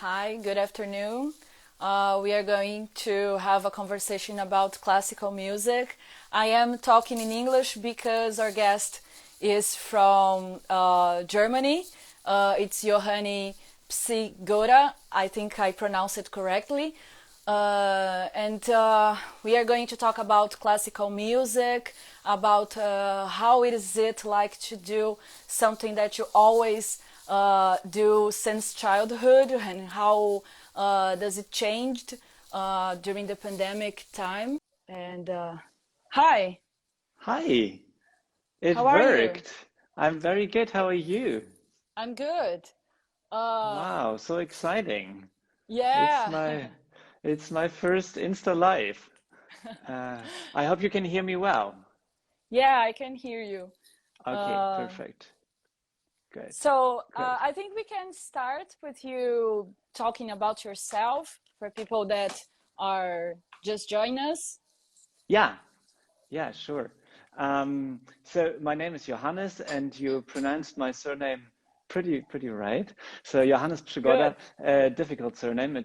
Hi, good afternoon. We are going to have a conversation about classical music. I am talking in English because our guest is from Germany. It's Johannes Przygodda. I think I pronounced it correctly. And we are going to talk about classical music, about how is it like to do something that you always do since childhood, and how does it changed during the pandemic time. And hi, Hi, it how are you? worked. I'm very good. How are you? I'm good. Uh, Wow, so exciting. It's yeah, my it's my first Insta Live. Uh, I hope you can hear me well. yeah, I can hear you. Okay, Uh, perfect. Great. So Great. I think we can start with you talking about yourself for people that are just joining us. Yeah, yeah, sure. So my name is Johannes, and you pronounced my surname pretty right. So Johannes Good. Przygodda, difficult surname.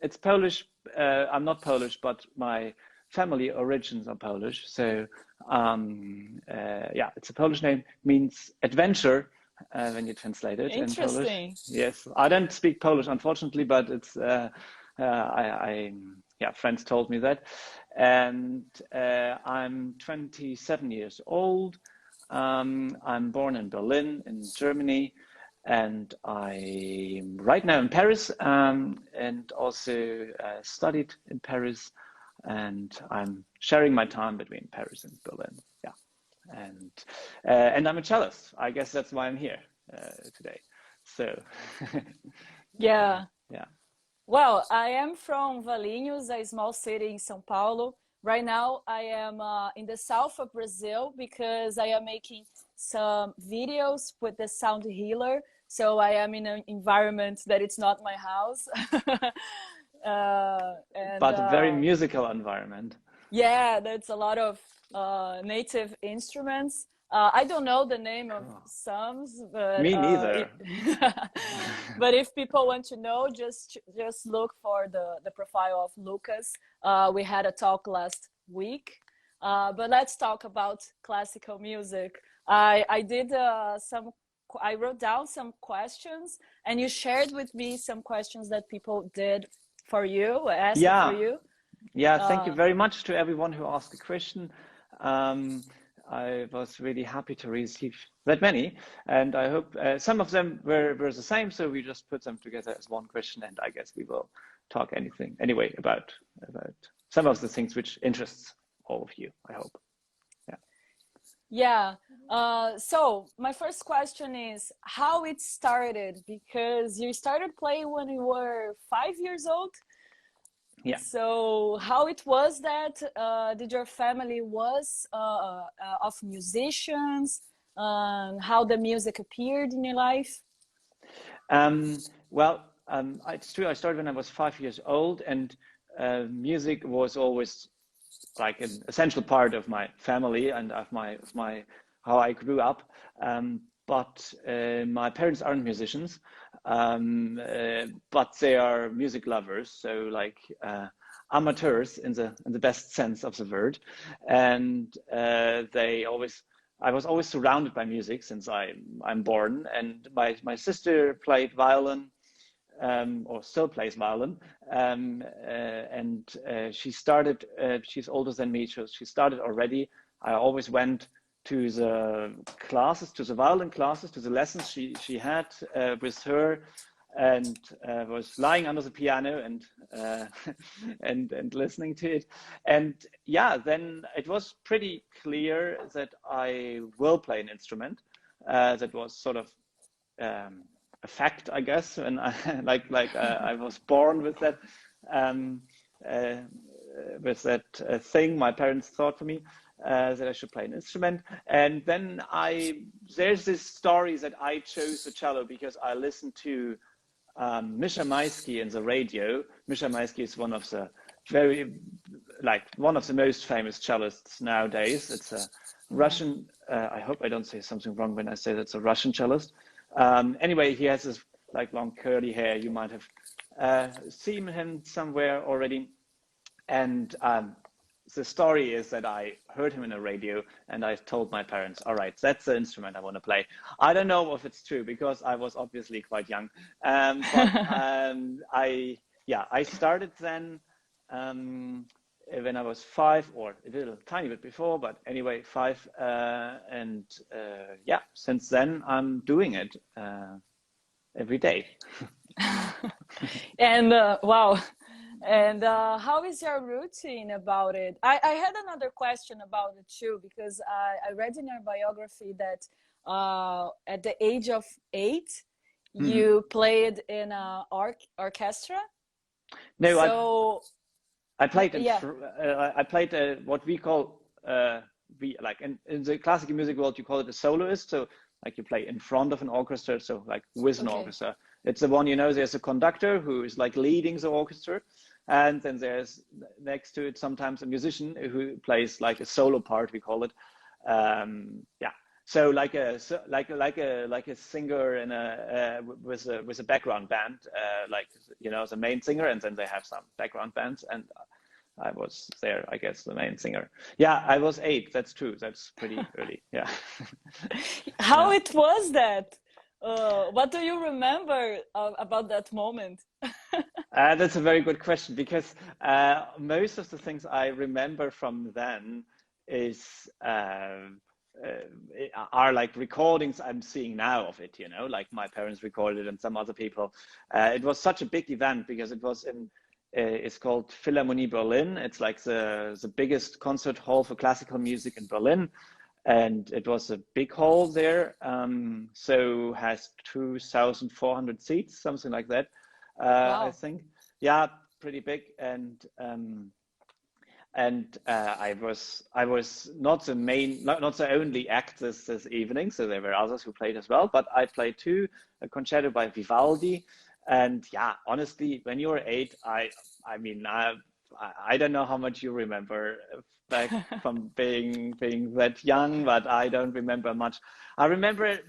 It's Polish. I'm not Polish, but my family origins are Polish. So yeah, it's a Polish name, means adventure when you translate it in Polish. Interesting. Yes, I don't speak Polish, unfortunately, but it's yeah, friends told me that. And I'm 27 years old. I'm born in Berlin, in Germany, and I'm right now in Paris, and also studied in Paris, and I'm sharing my time between Paris and Berlin. Yeah, and and I'm a cellist. I guess that's why I'm here today. So Yeah. yeah, Well, I am from Valinhos, a small city in São Paulo. Right now, I am in the south of Brazil because I am making some videos with the sound healer. So I am in an environment that it's not my house. And but a very musical environment. yeah, that's a lot of native instruments. I don't know the name of Cool. some, but Me neither. but if people want to know, just look for the profile of Lucas. We had a talk last week, but let's talk about classical music. I did some. I wrote down some questions, and you shared with me some questions that people did for you, asked for Yeah, you. yeah. Thank you Uh, very much to everyone who asked a question. Um, I was really happy to receive that many, and I hope some of them were the same. So we just put them together as one question, and I guess we will talk anything anyway about some of the things which interests all of you. I hope. Yeah. Yeah. So my first question is how it started, because you started playing when you were 5 years old. Yeah. So how it was that did your family was of musicians, how the music appeared in your life? Well, it's true. I started when I was 5 years old, and music was always like an essential part of my family and of my how I grew up. But my parents aren't musicians, but they are music lovers. So like amateurs in the best sense of the word, and they always. I was always surrounded by music since I'm born, and my sister played violin, or still plays violin. And she started, she's older than me, so she started already. I always went to the classes, to the violin classes, to the lessons she had with her, and was lying under the piano and and listening to it. And yeah, then it was pretty clear that I will play an instrument. That was sort of um, a fact, I guess, and I, I was born um, uh, with that thing my parents thought for me, that I should play an instrument. And then there's this story that I chose the cello because I listened to Misha Maisky in the radio. Misha Maisky is one of the very, like one of the most famous cellists nowadays. It's a Yeah. Russian. I hope I don't say something wrong when I say that's a Russian cellist. Anyway, he has this like long curly hair. You might have seen him somewhere already. And the story is that I heard him in a radio and I told my parents, all right, that's the instrument I want to play. I don't know if it's true because I was obviously quite young. I started then when I was 5, or a little tiny bit before, but anyway, 5. Since then I'm doing it every day. And wow. And how is your routine about it? I had another question about it too, because I read in your biography that at the age of 8, you played in an orchestra. No, so I played yeah. I played what we call like in the classical music world you call it a soloist. So like you play in front of an orchestra, so like with an orchestra. It's the one, there's a conductor who is like leading the orchestra, and then there's next to it sometimes a musician who plays like a solo part, we call it. So like a singer in with a background band, the main singer, and then they have some background bands, and I was there, I guess, the main singer. Yeah, I was 8. That's true. That's pretty early. Yeah. How it was that? What do you remember about that moment? That's a very good question, because most of the things I remember from then are like recordings I'm seeing now of it, like my parents recorded and some other people. It was such a big event because it was it's called Philharmonie Berlin. It's like the biggest concert hall for classical music in Berlin. And it was a big hall there, so has 2,400 seats, something like that. Wow. I think, yeah, pretty big. And I was not the only act this evening, so there were others who played as well. But I played too a concerto by Vivaldi, and yeah, honestly, when you were 8, I don't know how much you remember back from being that young, but I don't remember much. I remember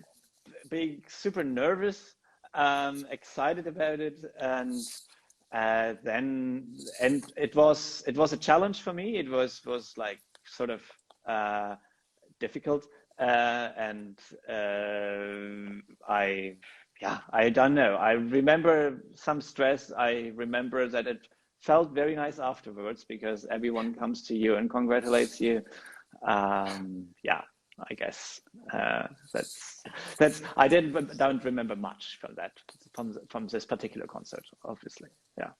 being super nervous, excited about it, and it was a challenge for me. It was like sort of difficult, and I don't know. I remember some stress. I remember that it felt very nice afterwards because everyone comes to you and congratulates you. I guess that's. I don't remember much from that, from this particular concert, obviously. Yeah,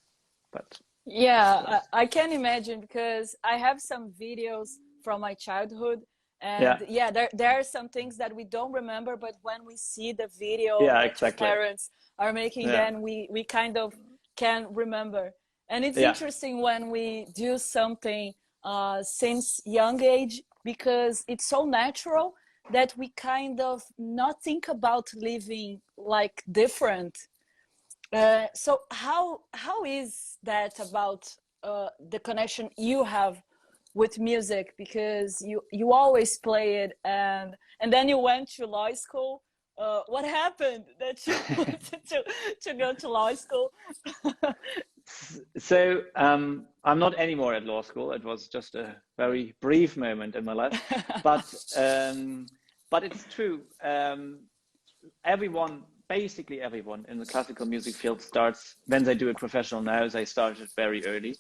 but yeah, I can imagine, because I have some videos from my childhood, and yeah, there are some things that we don't remember, but when we see the video that exactly. your parents are making, then we kind of can remember. And it's interesting when we do something since young age, because it's so natural that we kind of not think about living like different. So how is that about the connection you have with music? Because you always play it, and then you went to law school. What happened that you wanted to go to law school? So I'm not anymore at law school. It was just a very brief moment in my life, but it's true. Basically everyone in the classical music field starts, when they do it professional now, they started very early.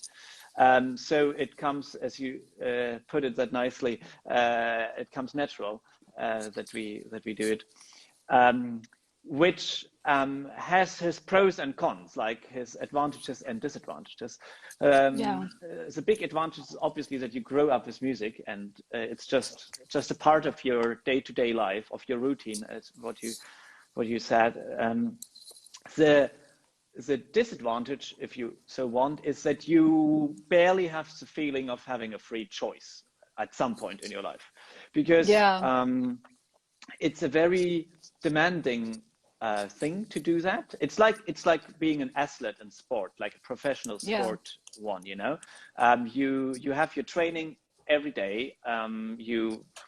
So it comes, as you put it that nicely, it comes natural that we do it. Which has his pros and cons, like his advantages and disadvantages. The big advantage is obviously that you grow up with music, and it's just a part of your day-to-day life, of your routine, as what you said. The disadvantage, if you so want, is that you barely have the feeling of having a free choice at some point in your life, because it's a very demanding thing to do that. It's like being an athlete in sport, like a professional sport one. You have your training every day.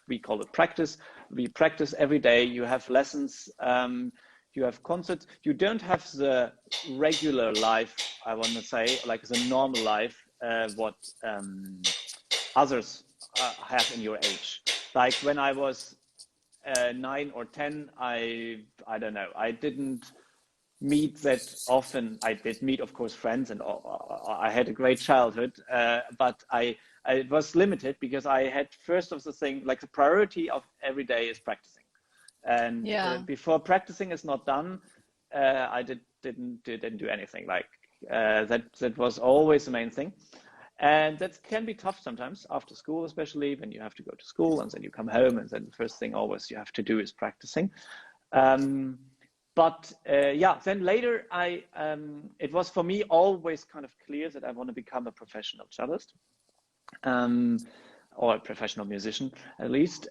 We call it practice. We practice every day. You have lessons. you have concerts. You don't have the regular life, I want to say, like the normal life, what others have in your age. Like when I was 9 or 10, I don't know, I didn't meet that often. I did meet, of course, friends, and I had a great childhood, but I was limited because I had first of the thing, like the priority of every day is practicing. And before practicing is not done, I didn't do anything. Like that was always the main thing. And that can be tough sometimes after school, especially when you have to go to school and then you come home and then the first thing always you have to do is practicing. But then later it was for me always kind of clear that I want to become a professional cellist, or a professional musician at least.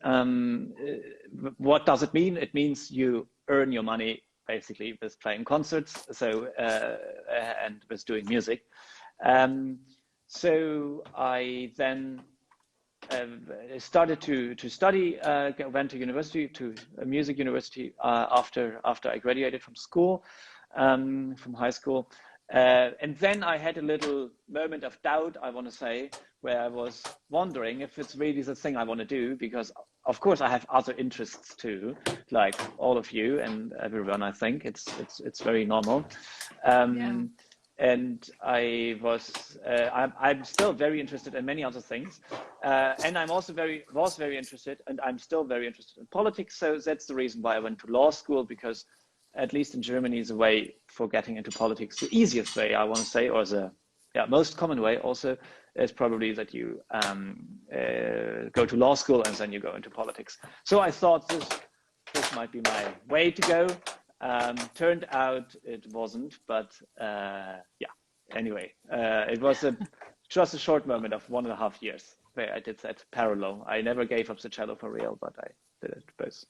What does it mean? It means you earn your money basically with playing concerts, so and with doing music. So I then started to study, went to university, to a music university after I graduated from school, from high school. And then I had a little moment of doubt, I want to say, where I was wondering if it's really the thing I want to do, because of course I have other interests too, like all of you and everyone. I think it's very normal. And I'm still very interested in many other things, and I'm also was very interested, and I'm still very interested in politics. So that's the reason why I went to law school, because at least in Germany, the way for getting into politics, the easiest way, I want to say, or the most common way also, is probably that you go to law school and then you go into politics. So I thought this might be my way to go. Turned out it wasn't, but anyway, it was just a short moment of 1.5 years where I did that parallel. I never gave up the cello for real, but I did it both.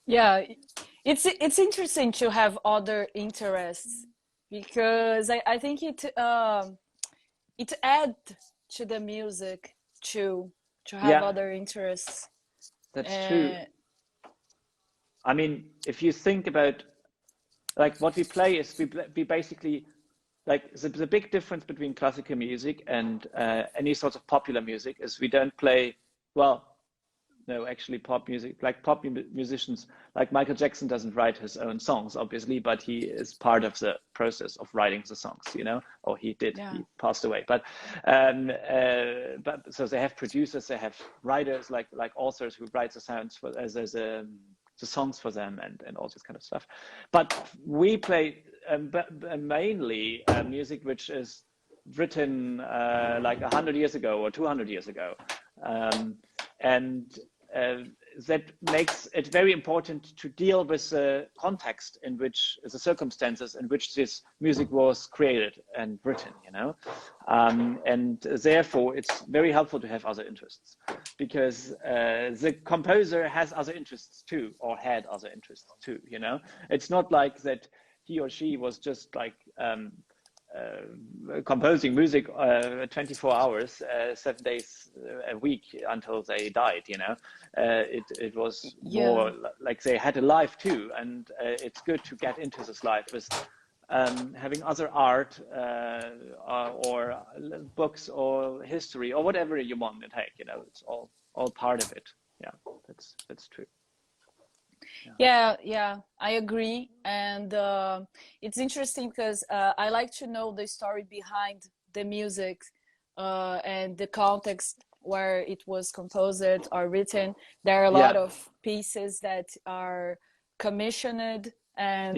Yeah, it's interesting to have other interests, because I think it adds to the music to have other interests. That's true. I mean, if you think about like what we play is we basically, like the big difference between classical music and any sort of popular music is we don't play, actually pop music, like pop musicians, like Michael Jackson doesn't write his own songs, obviously, but he is part of the process of writing the songs, or he did, he passed away. But so they have producers, they have writers, like authors who write the sounds for the songs for them and all this kind of stuff. But we play mainly music which is written like 100 years ago or 200 years ago. And that makes it very important to deal with the context in which, the circumstances in which this music was created and written, and therefore it's very helpful to have other interests, because the composer has other interests too, or had other interests too, It's not like that he or she was just like composing music 24 hours, 7 days a week until they died, it was more like they had a life too, and it's good to get into this life with having other art or books or history or whatever you want to take, it's all part of it. That's true. Yeah, I agree. And it's interesting because I like to know the story behind the music and the context where it was composed or written. There are a lot of pieces that are commissioned, and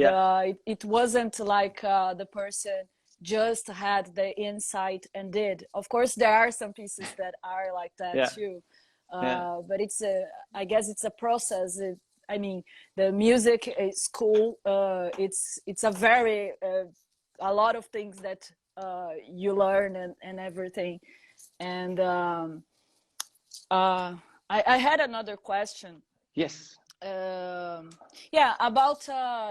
it wasn't like the person just had the insight and did. Of course, there are some pieces that are like that too. But I guess it's a process. I mean, the music school, it's a very, a lot of things that you learn and everything. And I had another question. Yes. About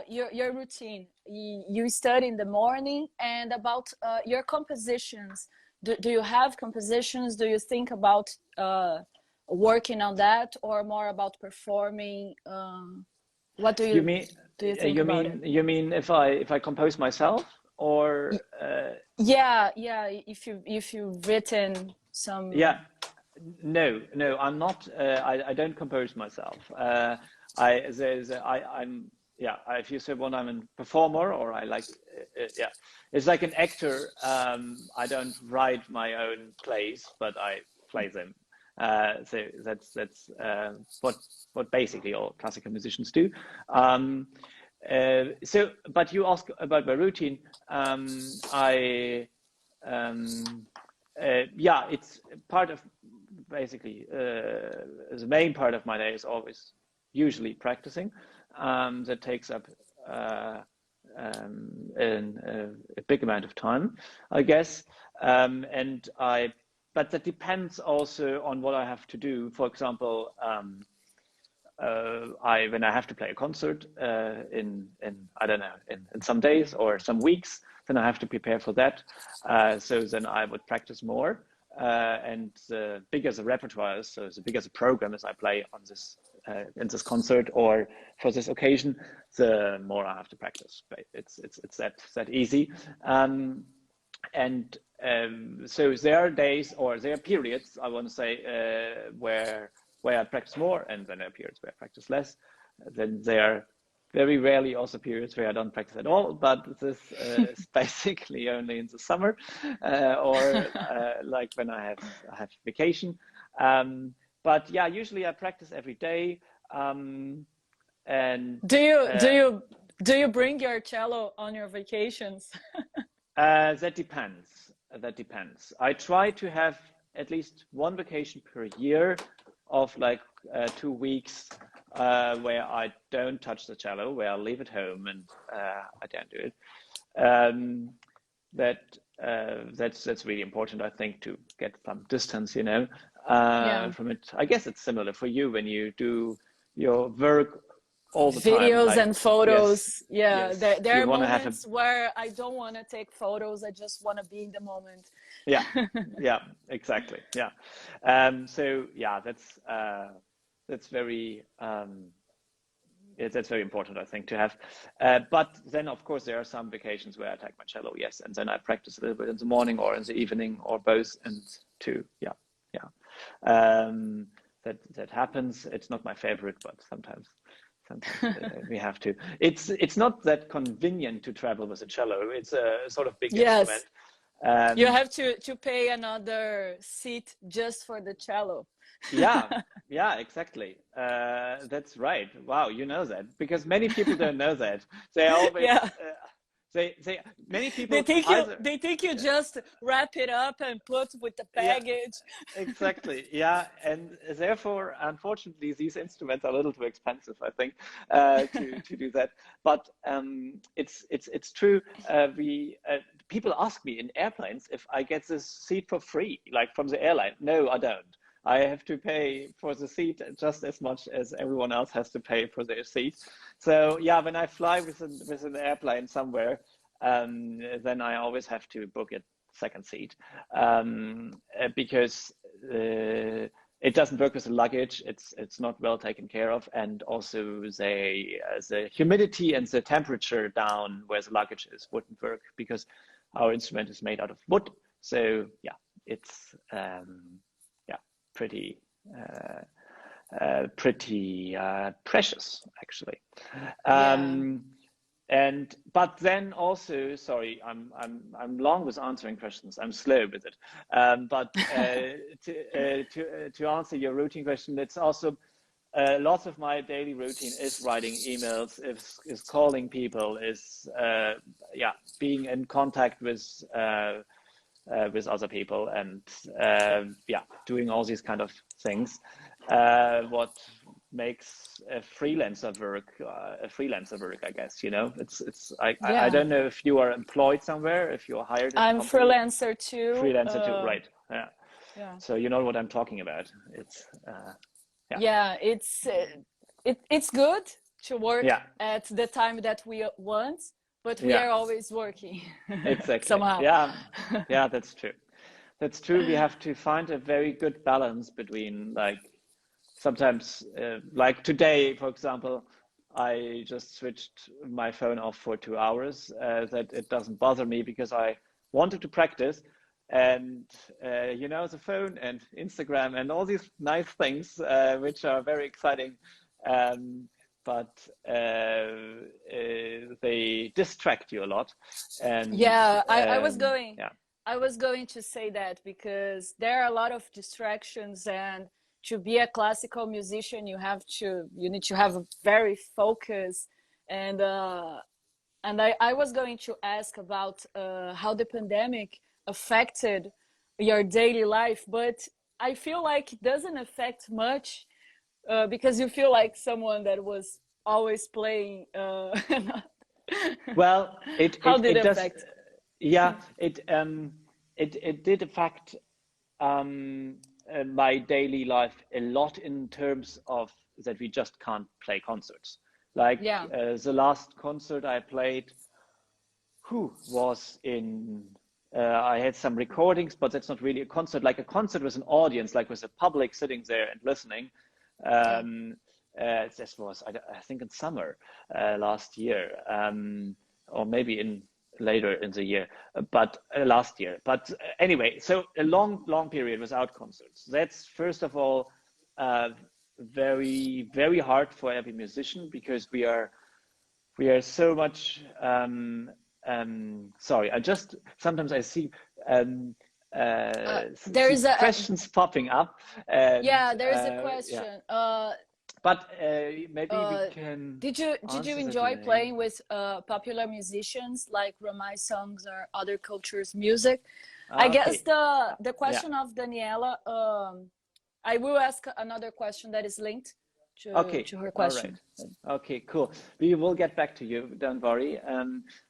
your routine. You study in the morning, and about your compositions. Do you have compositions? Do you think about working on that, or more about performing? What You mean do you think about it? you mean if I compose myself or Yeah, yeah. If you've written yeah. some. No, I'm not. I don't compose myself. I'm yeah. If you say one, I'm a performer, or I like yeah. It's like an actor. I don't write my own plays, but I play them. So that's what basically all classical musicians do. But you ask about my routine. I yeah, it's part of basically the main part of my day is always usually practicing. That takes up a big amount of time, I guess. And but that depends also on what I have to do. For example, when I have to play a concert in I don't know in some days or some weeks, then I have to prepare for that. So then I would practice more, and the bigger the repertoire is, so the bigger the program is I play on this in this concert or for this occasion, the more I have to practice. It's that easy. And so there are days or there are periods, I want to say, where I practice more, and then there are periods where I practice less. Then there are very rarely also periods where I don't practice at all, but this is basically only in the summer or like when I have vacation. But yeah, usually I practice every day. And Do you bring your cello on your vacations? that depends. That depends. I try to have at least one vacation per year of like 2 weeks where I don't touch the cello, where I leave it home and I don't do it. That's really important, I think, to get some distance, Yeah. from it. I guess it's similar for you when you do your work all the time. Videos Like, and yes, photos. Yeah, yes, there you are want to have a moments where I don't want to take photos. I just want to be in the moment. yeah, yeah, exactly, yeah. So yeah, that's very that's very important, I think, to have. But then, of course, there are some vacations where I take my cello, yes, and then I practice a little bit in the morning or in the evening or both, and two, yeah, yeah. That happens. It's not my favorite, but sometimes we have to. It's not that convenient to travel with a cello. It's a sort of big instrument. Yes, you have to pay another seat just for the cello. Yeah, yeah, exactly. That's right. Wow, you know that because many people don't know that. They always Yeah. they many people either They think you just wrap it up and put with the yeah, baggage. exactly. Yeah, and therefore, unfortunately, these instruments are a little too expensive, I think, to do that. But it's true. We people ask me in airplanes if I get this seat for free, like from the airline. No, I don't. I have to pay for the seat just as much as everyone else has to pay for their seat. So yeah, when I fly with an airplane somewhere, then I always have to book a second seat because it doesn't work with the luggage. It's not well taken care of, and also the humidity and the temperature down where the luggage is wouldn't work because our instrument is made out of wood. So yeah, it's pretty precious actually. Yeah. But then also, sorry, I'm long with answering questions. I'm slow with it. But to answer your routine question, it's also lots of my daily routine is writing emails, is calling people, is being in contact with other people, and doing all these kind of things. What makes a freelancer work, I guess. I Yeah. don't know if you are employed somewhere, if you're hired in a I'm company. freelancer too. Freelancer too, right? Yeah. Yeah. So you know what I'm talking about. It's Yeah, it's good to work yeah, at the time that we want, but we yeah, are always working exactly. somehow. Yeah, that's true. That's true. We have to find a very good balance between, like, sometimes like today, for example, I just switched my phone off for 2 hours, that it doesn't bother me because I wanted to practice. And you know, the phone and Instagram and all these nice things, which are very exciting, but they distract you a lot. And Yeah, I was going yeah. I was going to say that because there are a lot of distractions, and to be a classical musician you need to have a very focus. And I was going to ask about how the pandemic affected your daily life, but I feel like it doesn't affect much, because you feel like someone that was always playing. Well, How did it it does. affect? Yeah, it did affect my daily life a lot in terms of that we just can't play concerts. Like Yeah. the last concert I played, who was in. I had some recordings, but that's not really a concert. Like a concert with an audience, like with the public sitting there and listening. Yeah. This was, I think, in summer last year, or maybe in later in the year, but last year. But anyway, so a long period without concerts. That's first of all very hard for every musician because we are so much. Sorry, I just sometimes I see There see is a questions popping up, and yeah, there is a yeah. question. But maybe we Uh, can did you answer that enjoy later. playing with popular musicians like Ramai songs or other cultures' music? I guess Okay. the Yeah. question of Daniela. I will ask another question that is linked Okay. to her All right. question. Okay. Cool. We will get back to you. Don't worry.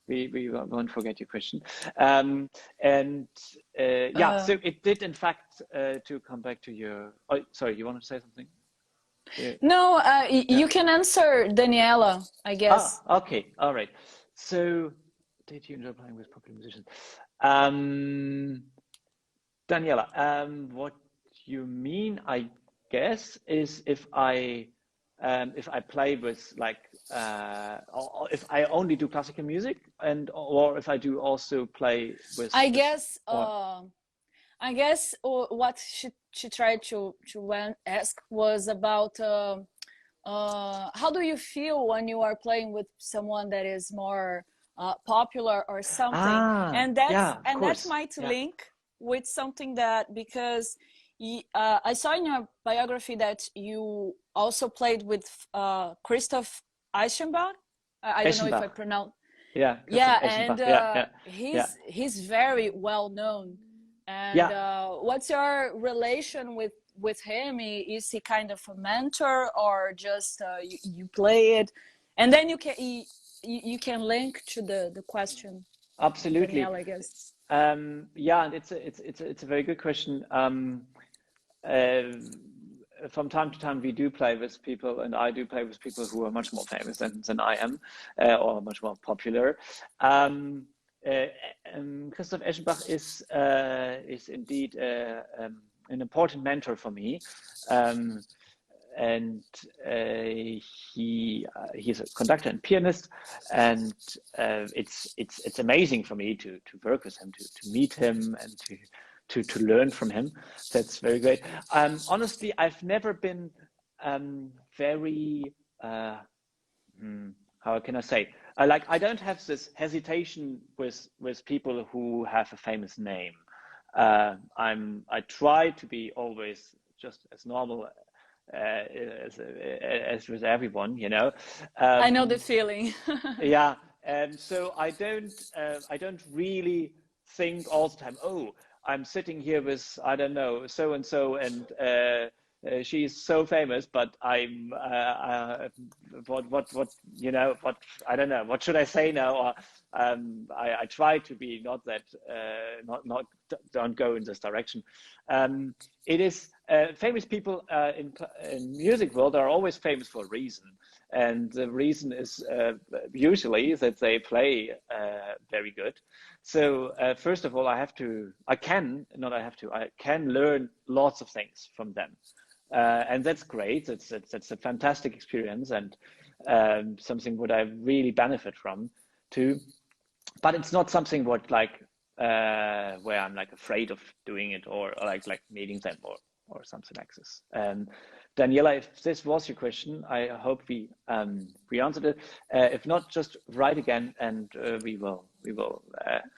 We won't forget your question. And yeah. Uh, So it did, in fact, to come back to your. Oh, sorry. You want to say something? Yeah. no, Yeah. you can answer Daniela, I guess. Okay. All right. So, did you enjoy playing with popular musicians? Um, Daniela, what you mean, I guess, is if I play with like or if I only do classical music and or if I do also play I with guess or what she tried to ask was about how do you feel when you are playing with someone that is more popular or something, yeah, of and that course, might yeah. link with something that because I saw in your biography that you also played with Christoph Eichenbach. I don't know if I Eschenbach, pronounce. yeah, Christoph Yeah, and Eschenbach, yeah, yeah, yeah, he's very well known. And yeah. what's your relation with him? Is he kind of a mentor, or just you play it, and then you can link to the question of Absolutely. Danielle, I guess. Yeah, and it's a very good question. Uh, from time to time, we do play with people, and I do play with people who are much more famous than I am, or much more popular. Um, uh, Christoph Eschenbach is indeed an important mentor for me. Um, and he's a conductor and pianist, and it's amazing for me to work with him, to meet him, and to learn from him. That's very great. Honestly, I've never been very how can I say? Like I don't have this hesitation with people who have a famous name. I try to be always just as normal as with everyone, you know. I know the Um, feeling. yeah, so I don't really think all the time. Oh, I'm sitting here with I don't know so and so, and she's so famous, but I'm what you know what I don't know what should I say now? Or I try to be not that not don't go in this direction. It is famous people in music world are always famous for a reason, and the reason is usually that they play very good. So first of all, I can learn lots of things from them, and that's great. That's a fantastic experience, and something what I really benefit from too. But it's not something what like where I'm like afraid of doing it or like meeting them or something like this. Daniela, if this was your question, I hope we answered it. If not, just write again, and we will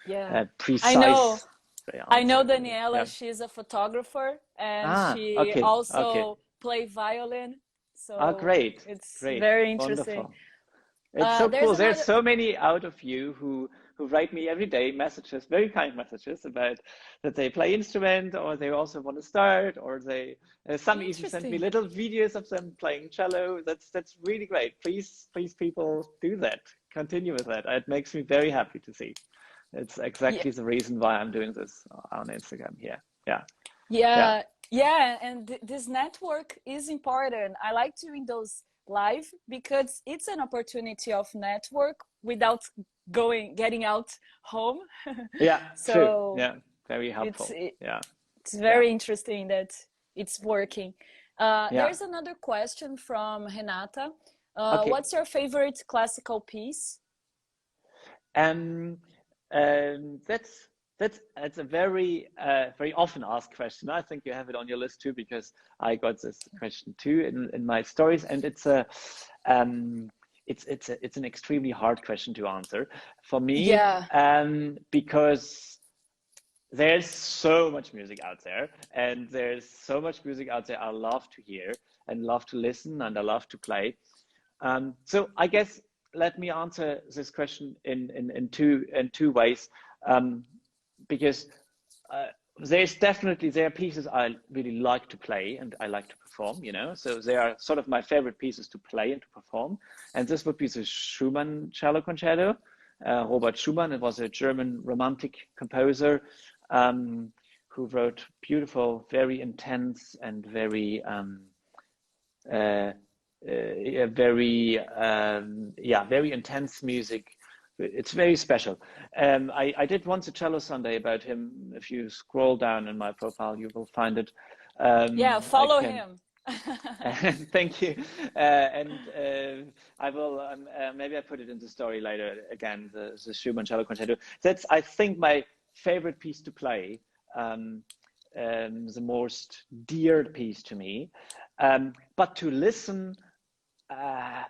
Yeah, I know. precise the I know answer. Daniela, Yeah. she's a photographer and Ah, she okay, okay. also play violin. Ah, So great, it's great, very interesting. wonderful. It's so There's cool. There's another, so many out of you who write me every day messages, very kind messages about that they play instrument or they also want to start, or they some even send me interesting. little videos of them playing cello. That's really great. Please people do that. Continue with that. It makes me very happy to see. It's Yeah, exactly the reason why I'm doing this on Instagram here. Yeah. Yeah. yeah, yeah. And this network is important. I like doing those live because it's an opportunity of network without getting out home. Yeah. True. So Yeah. Very it's helpful. Yeah. it's Yeah. very interesting that it's working. Yeah. There's another question from Renata. Okay. What's your favorite classical piece? Um, that's that's a very very often asked question. I think you have it on your list too, because I got this question too in my stories, and um, it's an extremely hard question to answer for me, Yeah, because there's so much music out there, and there's so much music out there I love to hear and love to listen and I love to play. So I guess let me answer this question in two ways, um, because uh, there are pieces I really like to play and I like to perform. So they are sort of my favorite pieces to play and to perform. And this would be the Schumann Cello Concerto. Robert Schumann, it was a German romantic composer, who wrote beautiful, very intense and uh, very intense music. It's very special. I did once a cello Sunday about him. If you scroll down in my profile, you will find it. yeah, I follow can. him. Thank you. And I will maybe I put it in the story later again. The Schumann Cello Concerto. That's I think my favorite piece to play. Um, the most dear piece to me. But to listen, I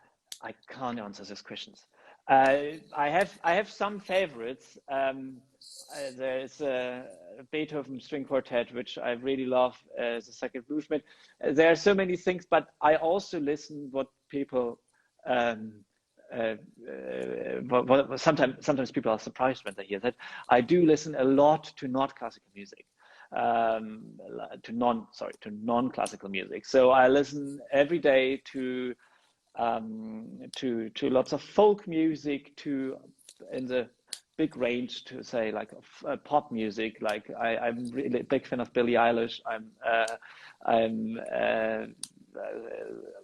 can't answer these questions. I have some favorites. There's a Beethoven string quartet, which I really love, the second movement. There are so many things, but I also listen what people. Sometimes people are surprised when they hear that. I do listen a lot to not classical music, to non-classical music. So I listen every day to lots of folk music, to in the big range, to say like pop music. Like I'm really a big fan of Billie Eilish. I'm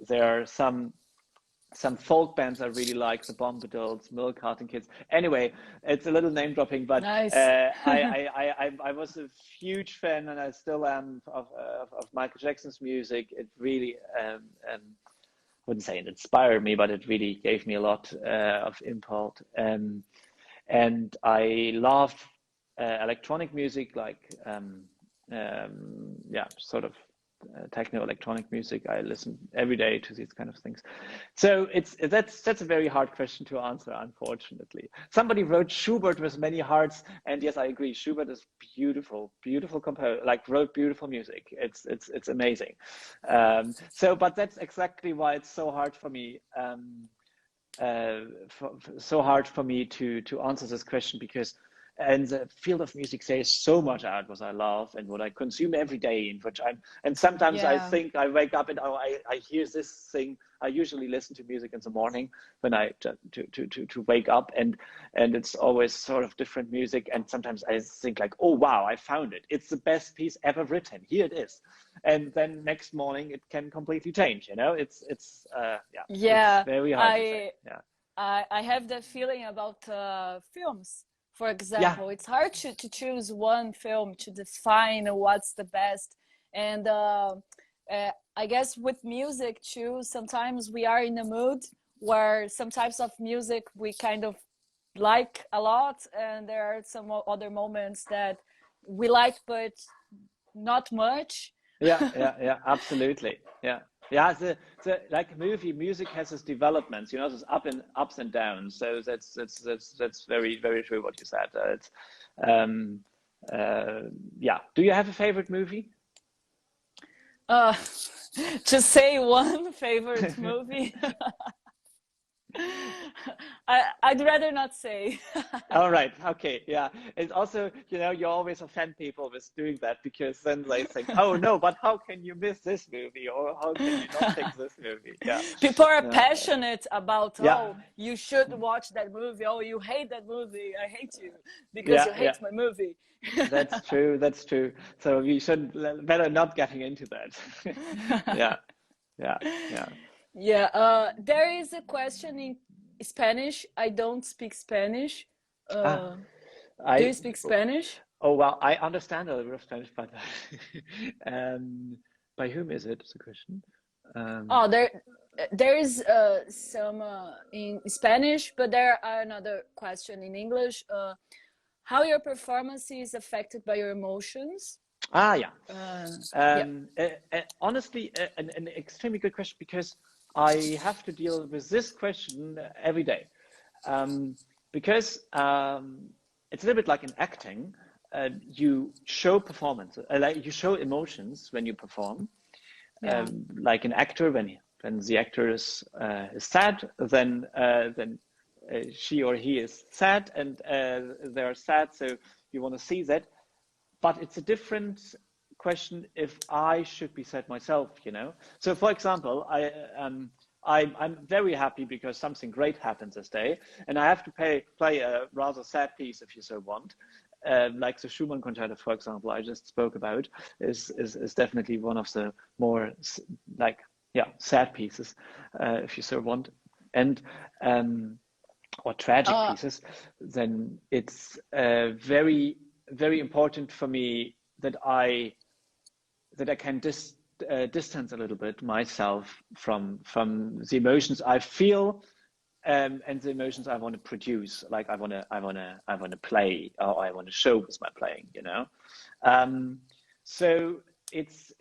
there are some folk bands I really like, the Bombadils, Milk Carton Kids. Anyway, it's a little name dropping, but Nice. I was a huge fan, and I still am of Michael Jackson's music. It really wouldn't say it inspired me, but it really gave me a lot of impulse. And I love electronic music, like sort of techno electronic music. I listen every day to these kind of things. So that's a very hard question to answer, unfortunately. Somebody wrote Schubert with many hearts, and yes, I agree. Schubert is beautiful, beautiful composer. Like wrote beautiful music. It's amazing. But that's exactly why it's so hard for me. So hard for me to answer this question, because in the field of music there is so much out what I love and what I consume every day, and sometimes I Yeah. think I wake up and I hear this thing. I usually listen to music in the morning when I to wake up, and it's always sort of different music, and sometimes I think like, oh wow, I found it, it's the best piece ever written, here it is, and then next morning it can completely change. It's Yeah, very hard to say. I Yeah. I have that feeling about films. For Yeah. example, it's hard to choose one film to define what's the best. And I guess with music too, sometimes we are in a mood where some types of music we kind of like a lot, and there are some other moments that we like but not much. Yeah, absolutely. Yeah. Like music has its developments, there's ups and downs. So that's very, very true what you said. Yeah. Do you have a favorite movie? uh to say one favorite movie, I'd rather not say. All right. Okay. Yeah. It's also, you always offend people with doing that, because then they think, oh no, but how can you miss this movie, or how can you not pick this movie? Yeah. People are Yeah. passionate about, Yeah. oh, you should watch that movie. Oh, you hate that movie. I hate you because Yeah. you Yeah. hate my movie. That's true. That's true. So we should better not getting into that. Yeah. Yeah. Yeah. Yeah, there is a question in Spanish. I don't speak Spanish. Ah, Do you I, speak Spanish? oh, well, I understand a little bit of Spanish, but by whom is it? Is the question. Um, Oh, there is some in Spanish, but there are another question in English. How your performance is affected by your emotions? yeah. Yeah. Honestly, an extremely good question, because I have to deal with this question every day. Because it's a little bit like in acting. You show performance, like you show emotions when you perform. Yeah. Like an actor, when the actor is sad, then she or he is sad, and they're sad, so you want to see that. But it's a different question if I should be sad myself. So, for example, I'm very happy because something great happens this day, and I have to play a rather sad piece, if you so want. Like the Schumann concerto, for example, I just spoke about, is definitely one of the more sad pieces, if you so want, and or tragic Uh, pieces. Then it's very, very important for me that I can distance a little bit myself from the emotions I feel, and the emotions I want to produce. Like I want to play, or I want to show with my playing. So it's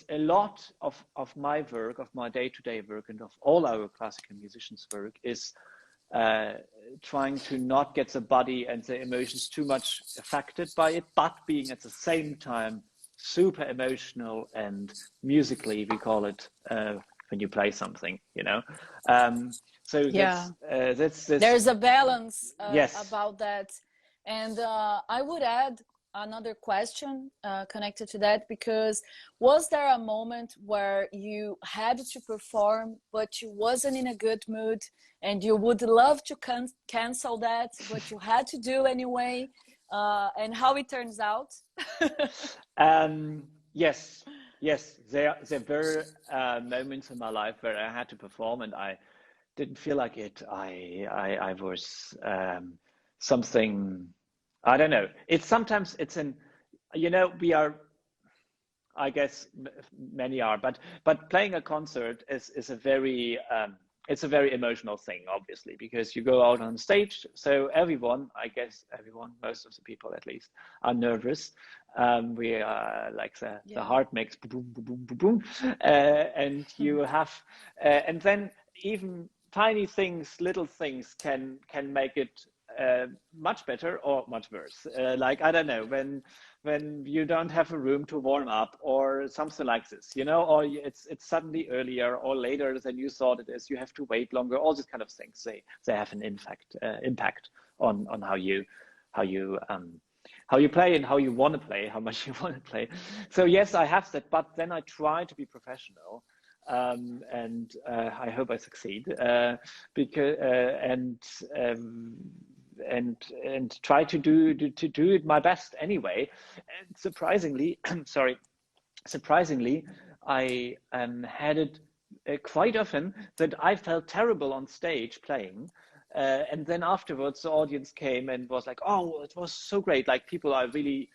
a lot of my work, of my day-to-day work, and of all our classical musicians' work is trying to not get the body and the emotions too much affected by it, but being at the same time super emotional and musically, we call it, when you play something. So yeah. that's There's a balance yes. about that. And I would add another question connected to that, because was there a moment where you had to perform but you wasn't in a good mood and you would love to cancel that, but you had to do anyway, and how it turns out? Yes, there were moments in my life where I had to perform and I didn't feel like it. I was something. I don't know. It's we are. I guess many are, but playing a concert is a very it's a very emotional thing, obviously, because you go out on stage. So most of the people at least, are nervous. We are like the heart makes boom, boom, boom, boom, boom, and you have, and then even tiny things, little things can make it much better or much worse. Like, I don't know, when you don't have a room to warm up or something like this, or it's suddenly earlier or later than you thought it is. You have to wait longer. All these kind of things, they have an impact on how you play and how you want to play, how much you want to play. So yes, I have that, but then I try to be professional. And I hope I succeed, because and try to do it my best anyway. And surprisingly, surprisingly, I had it quite often that I felt terrible on stage playing. And then afterwards, the audience came and was like, "Oh, it was so great!" Like people are really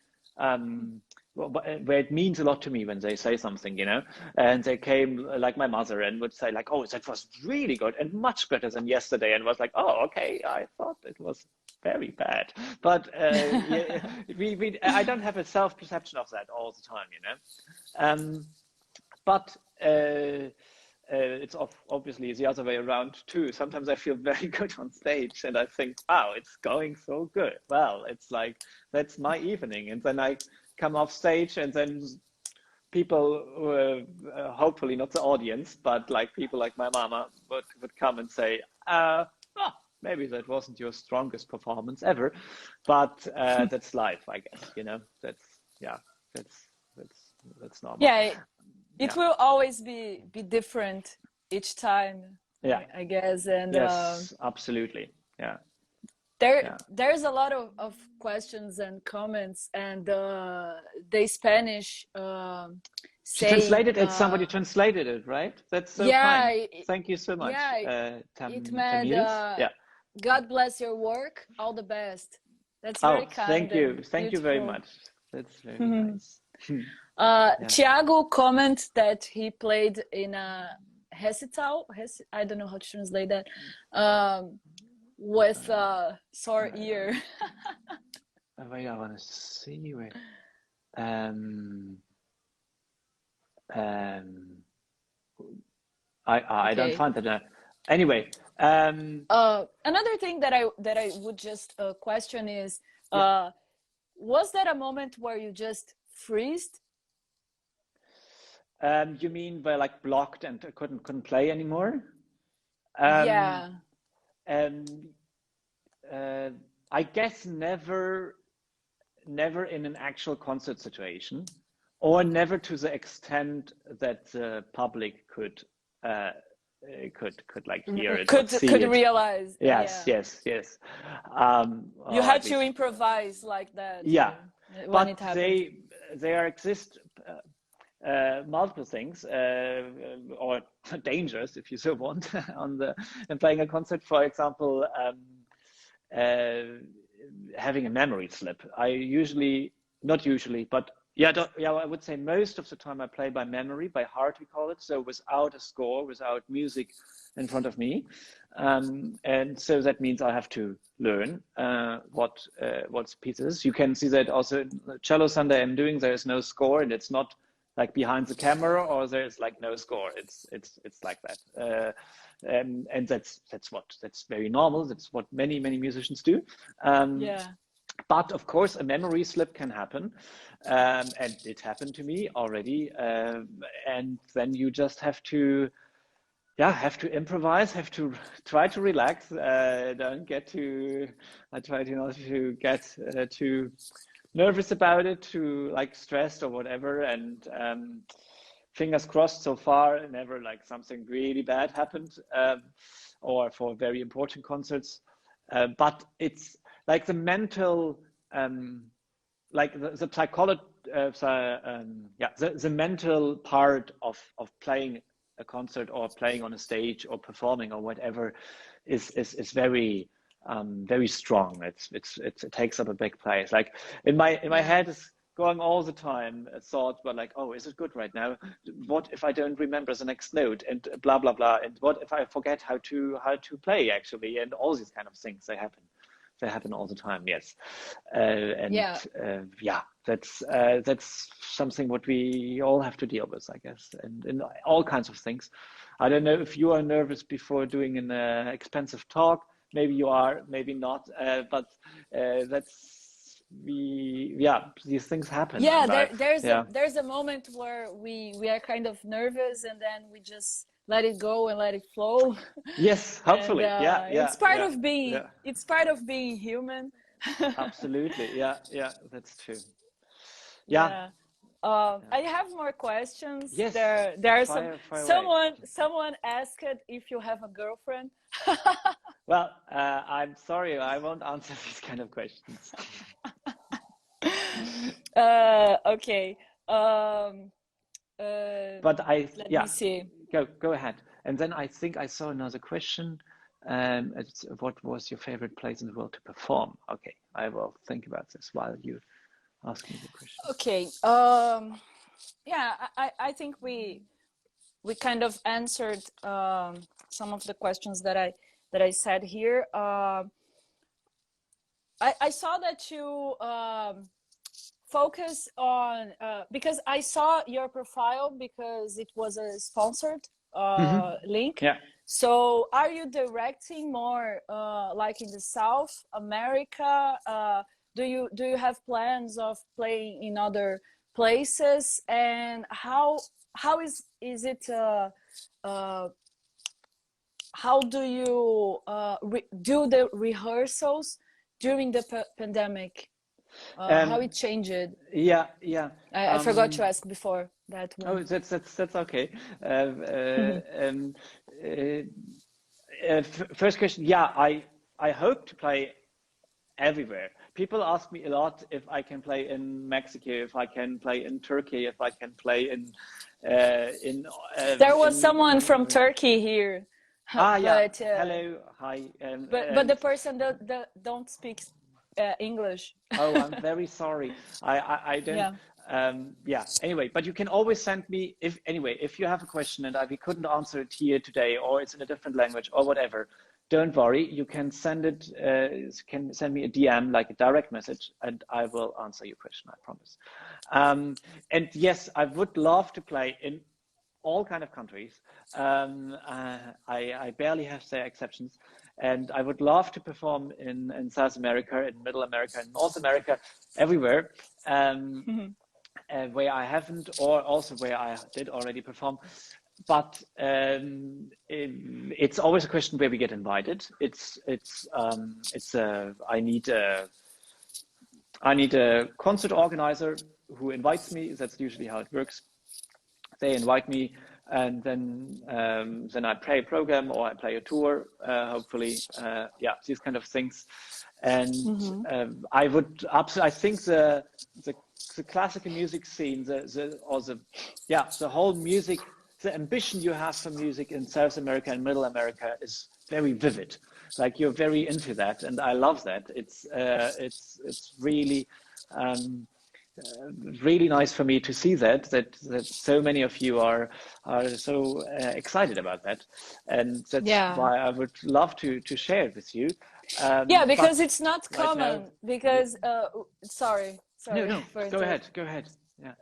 where it means a lot to me when they say something, you know, and they came like my mother and would say like, oh, that was really good and much better than yesterday, and was like, oh, okay, I thought it was very bad, but yeah, I don't have a self-perception of that all the time, you know, but it's obviously the other way around too. Sometimes I feel very good on stage and I think, wow, it's going so good. Well, it's like, that's my evening. And then I come off stage and then people, hopefully not the audience, but like people like my mama would come and say, oh, maybe that wasn't your strongest performance ever, but that's life, I guess, you know, that's normal. Yeah, it will always be different each time. Yeah, I guess. And yes, absolutely. Yeah. There's a lot of questions and comments, and the Spanish She say, translated it. Somebody translated it, right? That's so kind. Thank you so much. Yeah, it meant yeah. God bless your work. All the best. That's very kind. Thank you. Thank you very much. That's very nice. Thiago comment that he played in a recital. I don't know how to translate that. With a sore ear. Wait, I want to see. Wait. I don't find that. Anyway. Another thing that I would just question is, was that a moment where you just freezed? You mean where like blocked and couldn't play anymore? Yeah. I guess never in an actual concert situation, or never to the extent that the public could like hear it, could realize. Yes. You had to improvise like that. Yeah, when but it happened. there exist multiple things, or dangers, if you so want, in playing a concert. For example, having a memory slip. Not usually, but I would say most of the time I play by memory, by heart we call it. So without a score, without music in front of me, and so that means I have to learn what's pieces. You can see that also in the cello Sunday I'm doing. There is no score, and it's not like behind the camera, or there's like no score. It's like that, and that's very normal. That's what many musicians do. But of course, a memory slip can happen, and it happened to me already. And then you just have to improvise, have to try to relax. I try to not to get too nervous about it, too like stressed or whatever. And fingers crossed, so far never like something really bad happened, or for very important concerts. But it's like the mental, like the psychology, the mental part of playing a concert or playing on a stage or performing or whatever is very strong. It takes up a big place. Like in my head is going all the time a thought, but like, oh, is it good right now? What if I don't remember the next note, and blah blah blah, and what if I forget how to play actually, and all these kind of things, they happen all the time. Yes. That's something what we all have to deal with, I guess, and in all kinds of things. I don't know if you are nervous before doing an expensive talk. Maybe you are, maybe not, but these things happen. There's a moment where we are kind of nervous, and then we just let it go and let it flow. Yes, hopefully. It's part of being it's part of being human. Absolutely. Yeah, that's true. I have more questions. Yes. There are someone asked if you have a girlfriend. Well, I'm sorry, I won't answer these kind of questions. Okay. But let me see. Go ahead. And then I think I saw another question. What was your favorite place in the world to perform? Okay, I will think about this while you ask me the question. Okay. Yeah, I think we kind of answered some of the questions that I said here. I saw that you focus on because I saw your profile because it was a sponsored link. Yeah. So are you directing more like in the South America? Do you have plans of playing in other places? And how is it? How do you do the rehearsals during the pandemic? How it changed? Yeah. I forgot to ask before that one. Oh, that's okay. First question. Yeah, I hope to play everywhere. People ask me a lot if I can play in Mexico, if I can play in Turkey, if I can play in. There was someone from Turkey here. Yeah. Hello, hi. But the person don't speak English. Oh, I'm very sorry. I don't. Yeah. Anyway, but you can always send me if you have a question and we couldn't answer it here today, or it's in a different language or whatever. Don't worry. You can send it. Can send me a DM, like a direct message, and I will answer your question. I promise. And yes, I would love to play in all kind of countries. I barely have to say exceptions. And I would love to perform in South America, in Middle America, in North America, everywhere, where I haven't, or also where I did already perform. But it's always a question where we get invited. I need a concert organizer who invites me. That's usually how it works. They invite me, and then I play a program or I play a tour, hopefully, these kind of things. And I would absolutely, I think the classical music scene, the whole music, the ambition you have for music in South America and Middle America is very vivid. Like, you're very into that, and I love that. It's really. Really nice for me to see that so many of you are so excited about that, and that's why I would love to share it with you. Because it's not common. Because sorry. No, go ahead. Yeah.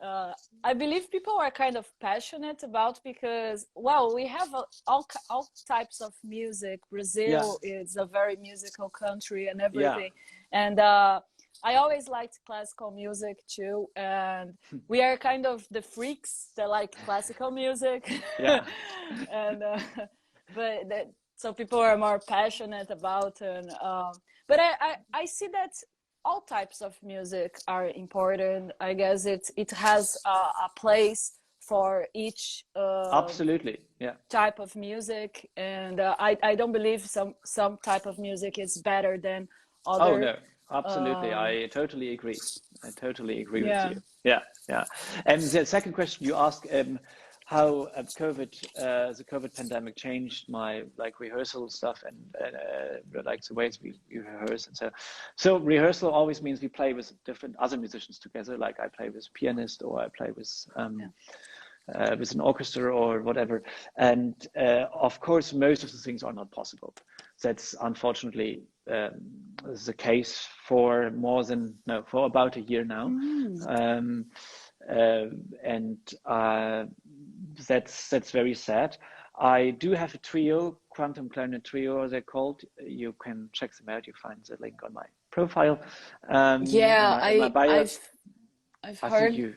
I believe people are kind of passionate about, because we have all types of music. Brazil is a very musical country and everything, and I always liked classical music too, and we are kind of the freaks that like classical music. And so people are more passionate about it. But I see that all types of music are important. I guess it has a place for each absolutely type of music, and I don't believe some type of music is better than other. Oh no. Absolutely, I totally agree. With you. Yeah. And the second question you asked, how the COVID pandemic changed my rehearsal stuff and the ways we rehearse and so. So rehearsal always means we play with different other musicians together. Like, I play with a pianist, or I play with an orchestra or whatever. And of course, most of the things are not possible. That's unfortunately the case for about a year now. And that's very sad. I do have a trio, quantum clarinet trio, they're called. You can check them out. You find the link on my profile. My bio. I've heard. I think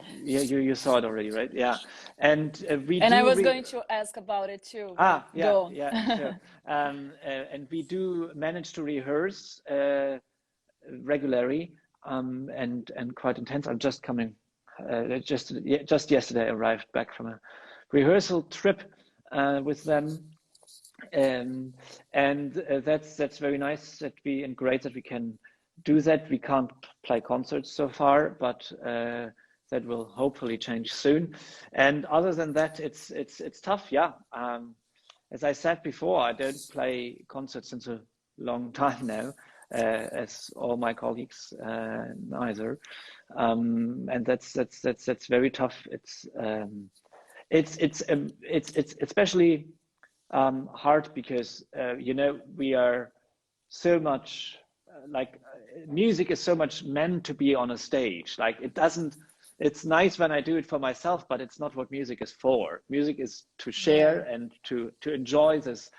you saw it already, right? Yeah, and I was going to ask about it too. Sure. And we do manage to rehearse regularly, and quite intense. I'm just coming. Just yesterday, I arrived back from a rehearsal trip with them, and that's very nice and great that we can do that. We can't play concerts so far, but that will hopefully change soon. And other than that, it's tough. Yeah. As I said before, I don't play concerts since a long time now. as all my colleagues neither, and that's very tough. It's especially hard because we are so much music is so much meant to be on a stage. Like it's nice when I do it for myself, but it's not what music is for. Music is to share and to enjoy this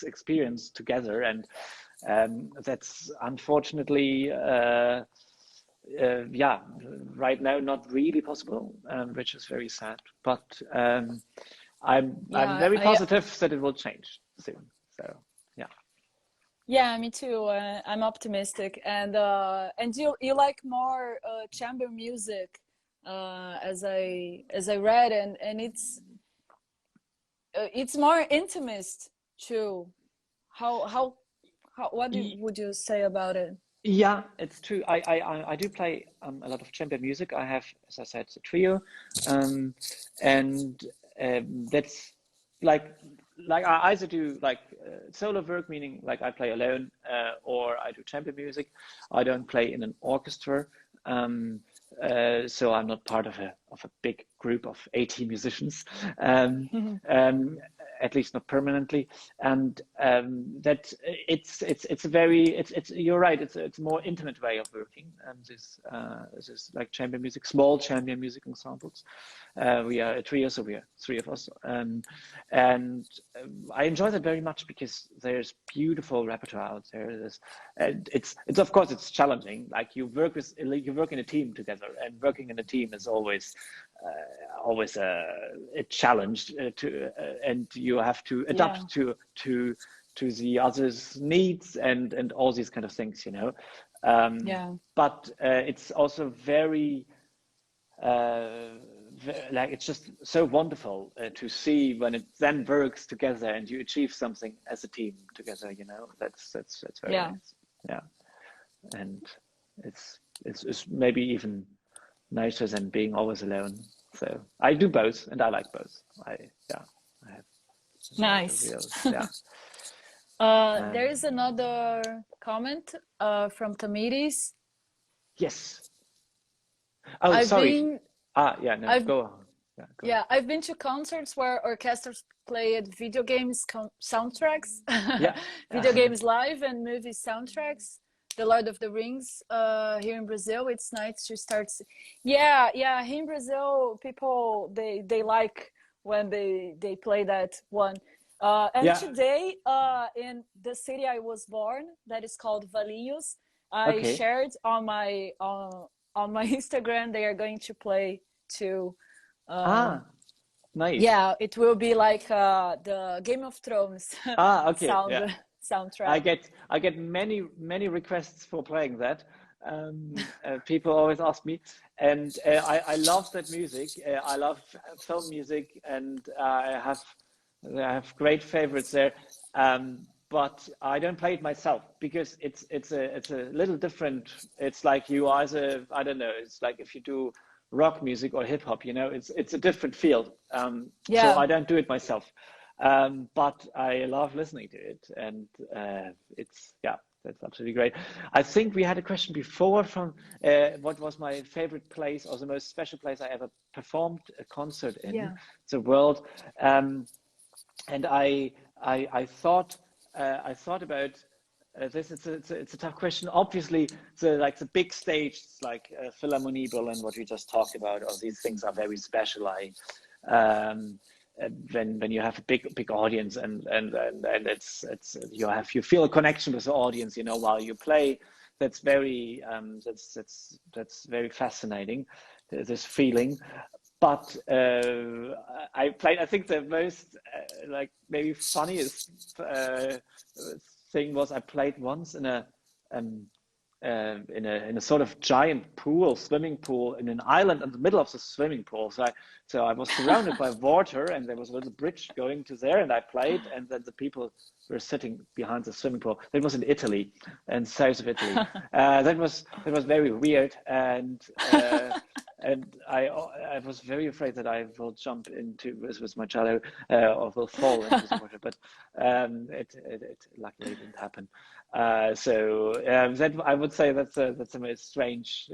experience together, and that's unfortunately right now not really possible, which is very sad. But I'm very positive that it will change soon. So yeah. Yeah, me too. I'm optimistic, and you like more chamber music, as I read, and it's more intimate too. How what would you say about it? Yeah, it's true. I do play a lot of chamber music. I have, as I said, a trio, and that's like I either do solo work, meaning like I play alone, or I do chamber music. I don't play in an orchestra, so I'm not part of a big group of 80 musicians, at least not permanently. And that it's you're right. It's a more intimate way of working. This is like chamber music, small chamber music ensembles. We are a trio, so we are three of us, and I enjoy that very much because there's beautiful repertoire out there. It's of course it's challenging. Like you work in a team together, and working in a team is always a challenge and you have to adapt to the others' needs and all these kind of things, But it's also very it's just so wonderful to see when it then works together and you achieve something as a team together. That's very nice. Yeah, and it's maybe even nicer than being always alone. So I do both, and I like both. I have nice. Yeah. There is another comment from Tamiris. Yes. Oh, sorry. Go on. I've been to concerts where orchestras played video games soundtracks, video games live and movie soundtracks. The Lord of the Rings here in Brazil. It's nice to start. Here in Brazil, people they like when they play that one. Today, in the city I was born, that is called Valinhos, I shared on my Instagram. They are going to play too. Nice. Yeah, it will be like the Game of Thrones soundtrack. I get many requests for playing that. People always ask me, and I love that music. I love film music, and I have great favorites there. But I don't play it myself because it's a little different. It's like you either, I don't know. It's like if you do rock music or hip hop, it's a different field. So I don't do it myself. But I love listening to it, and that's absolutely great. I think we had a question before from what was my favorite place or the most special place I ever performed a concert in the world, and I thought about this. It's a tough question. Obviously, the big stage, like Philharmonie Berlin, what we just talked about, all these things are very special. When you have a big audience and it's you feel a connection with the audience, while you play. That's very that's very fascinating, this feeling. But I think the most maybe funniest thing was I played once in a sort of giant swimming pool in an island in the middle of the swimming pool. So I was surrounded by water, and there was a little bridge going to there, and I played, and then the people were sitting behind the swimming pool. That was in Italy, and south of Italy. That was very weird, and and I was very afraid that I will jump into this with my cello or will fall into the water, but it luckily didn't happen. So that I would say that's a most strange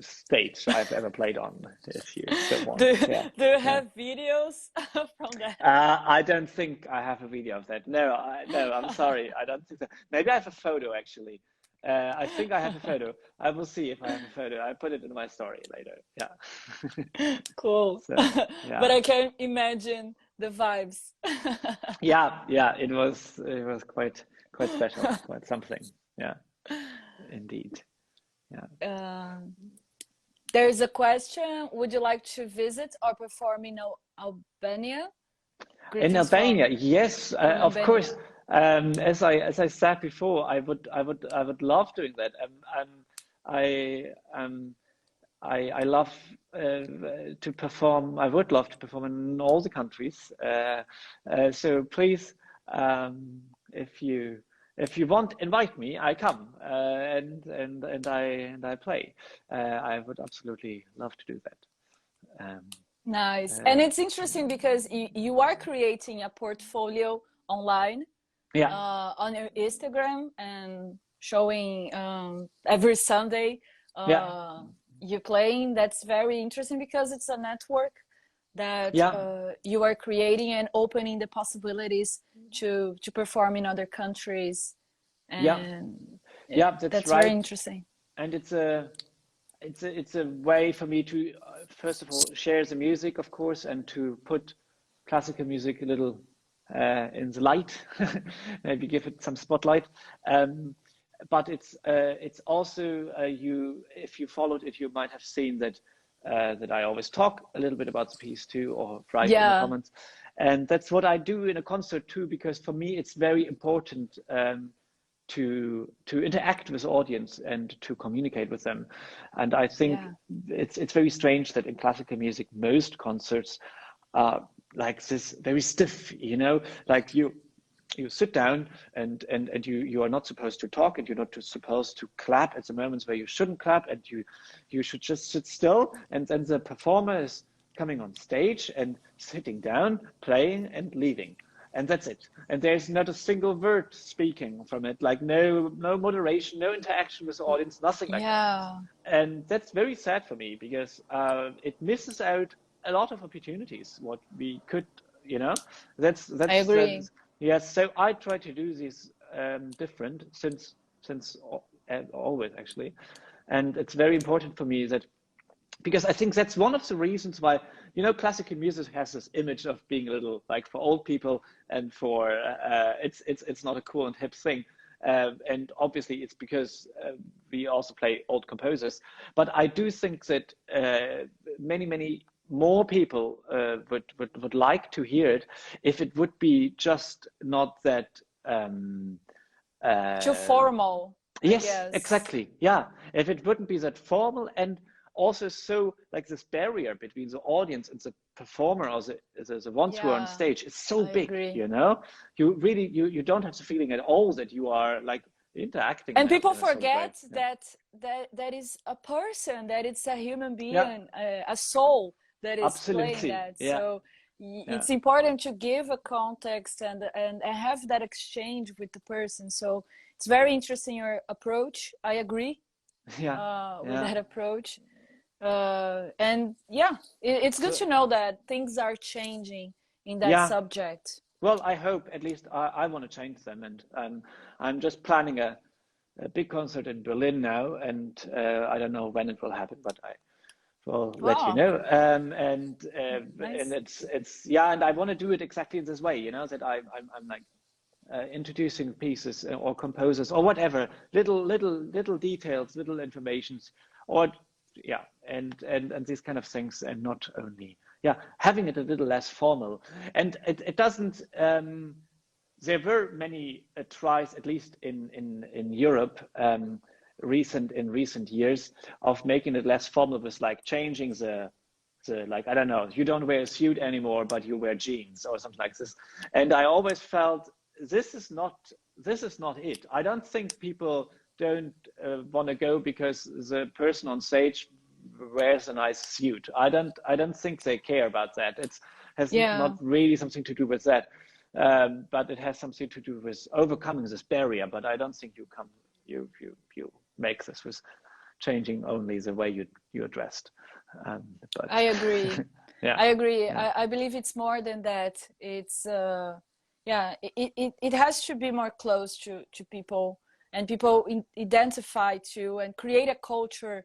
stage I've ever played on, if you so want. Do you have videos from that? I don't think I have a video of that. No, I'm sorry. I don't think so. Maybe I have a photo actually. I think I have a photo. I will see if I have a photo. I put it in my story later. Yeah. Cool. So, yeah. But I can imagine the vibes. Yeah. It was quite special, quite something. Yeah, indeed. Yeah. There's a question. Would you like to visit or perform in Albania? In Albania, yes, of course. As I said before, I would love doing that. I love to perform. I would love to perform in all the countries. So please, if you want, invite me. I come and I play. I would absolutely love to do that. Nice. And it's interesting because you are creating a portfolio online on your Instagram and showing every Sunday you playing. That's very interesting because it's a network that you are creating and opening the possibilities to perform in other countries. And that's right. Very interesting. And it's a way for me to first of all share the music, of course, and to put classical music a little in the light, maybe give it some spotlight. But it's also if you followed it, you might have seen that I always talk a little bit about the piece too, or write in the comments, and that's what I do in a concert too, because for me it's very important to interact with the audience and to communicate with them. And I think it's very strange that in classical music most concerts are like this, very stiff, like you sit down and you are not supposed to talk, and you're not supposed to clap at the moments where you shouldn't clap, and you should just sit still, and then the performer is coming on stage and sitting down, playing and leaving. And that's it. And there's not a single word speaking from it, like no moderation, no interaction with the audience, nothing like that. And that's very sad for me, because it misses out a lot of opportunities, what we could, that's I agree. Yes, so I try to do this different since always, actually. And it's very important for me that, because I think that's one of the reasons why, classical music has this image of being a little like for old people, and for it's not a cool and hip thing. And obviously it's because we also play old composers. But I do think that many more people would like to hear it if it would be just not that too formal. Yes, exactly. Yeah, if it wouldn't be that formal, and also so like this barrier between the audience and the performer, or the ones who are on stage, is so big. Agree. You really you don't have the feeling at all that you are like interacting. And people forget that is a person, that it's a human being, a soul that is playing that. So it's important to give a context and have that exchange with the person. So it's very interesting, your approach. I agree with that approach. And it's good to know that things are changing in that subject. Well, I hope, at least I want to change them, and I'm just planning a big concert in Berlin now, and I don't know when it will happen, but I will let you know. Nice. And it's and I want to do it exactly in this way, that I'm like introducing pieces or composers or whatever, little details, little informations, or and these kind of things, and not only having it a little less formal. And it doesn't there were many tries, at least in Europe, in recent years, of making it less formal, with like changing the like, I don't know, you don't wear a suit anymore, but you wear jeans or something like this. And I always felt this is not it. I don't think people don't want to go because the person on stage wears a nice suit. I don't think they care about that. It has Yeah. not really something to do with that, but it has something to do with overcoming this barrier. But I don't think you make this with changing only the way you're dressed. But I agree. yeah, I agree. yeah, I believe it's more than that. It's yeah, it has to be more close to people, and people identify to and create a culture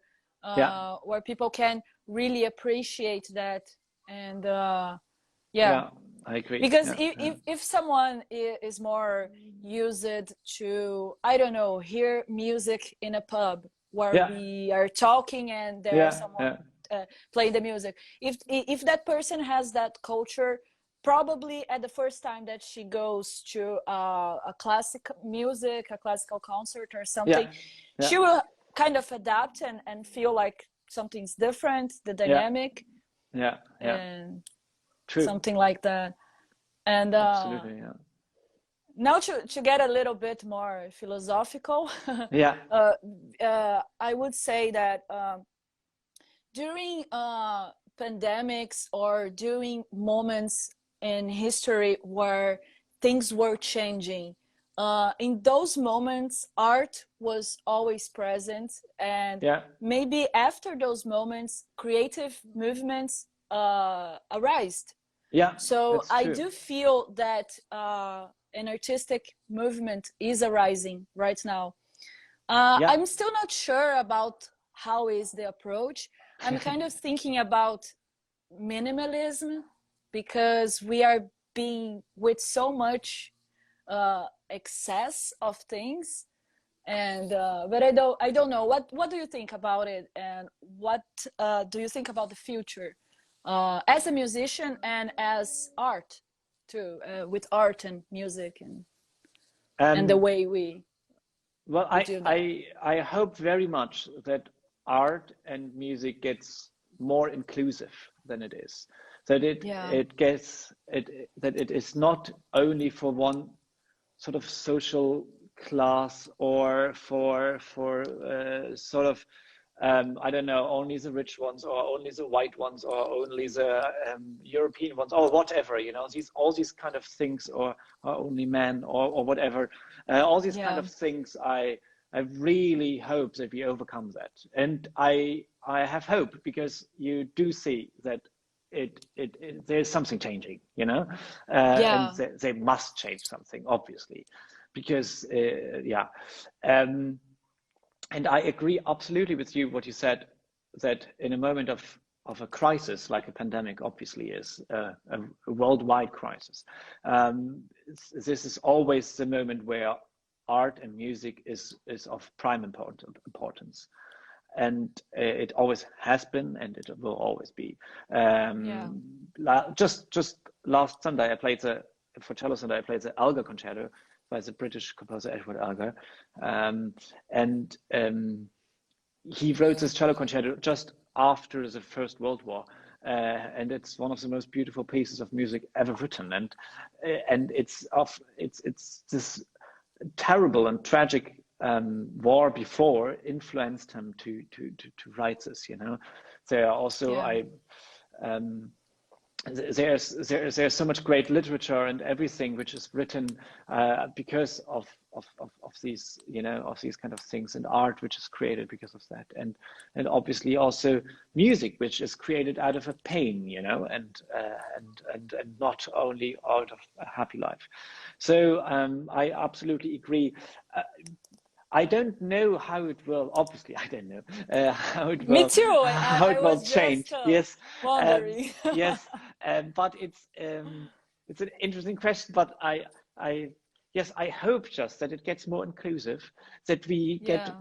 yeah, where people can really appreciate that. And yeah, yeah. I agree. because Yeah, yeah, if someone is more used to, I don't know, hear music in a pub where yeah, we are talking and there's yeah, someone yeah, playing the music, if that person has that culture, probably at the first time that she goes to a classic music, a classical concert or something, yeah, yeah, she will kind of adapt and feel like something's different, the yeah, dynamic, yeah, yeah. and True. something like that. And Absolutely. Yeah. now to get a little bit more philosophical, Yeah. I would say that during pandemics or during moments in history where things were changing, in those moments, art was always present. And Yeah. maybe after those moments, creative movements arise. Yeah. So It's I true. do feel that an artistic movement is arising right now. Yeah. I'm still not sure about how is the approach. I'm kind of thinking about minimalism, because we are being with so much excess of things. And but I don't know, what do you think about it, and what do you think about the future as a musician and as art too, with art and music, and the Um, way well, we do that. I hope very much that art and music gets more inclusive than it is. That Yeah, it gets it that it is not only for one sort of social class, or for sort of I don't know, only the rich ones, or only the white ones, or only the European ones, or whatever, all these kind of things, or only men, or whatever, all these kind yeah, of things. I really hope that we overcome that, and I have hope, because you do see that there's something changing, and yeah, they must change something, obviously, because yeah. Um, and I agree absolutely with you what you said, that in a moment of a crisis like a pandemic obviously is a worldwide crisis. This is always the moment where art and music is of prime importance, and it always has been, and it will always be. yeah, Just last Sunday, for cello Sunday, I played the Alga concerto by the British composer Edward Alga, and he wrote this cello concerto just after the First World War. And it's one of the most beautiful pieces of music ever written, and it's this terrible and tragic war before influenced him to write this. There are also yeah, um, there's so much great literature and everything which is written because of these, of these kind of things, and art which is created because of that, and obviously also music which is created out of a pain, and not only out of a happy life. So I absolutely agree. uh, I don't know how it will. Obviously, I don't know how it me will too. how I it will was just change. Yes, wondering. yes, but it's an interesting question. But I yes, I hope just that it gets more inclusive, that we get Yeah,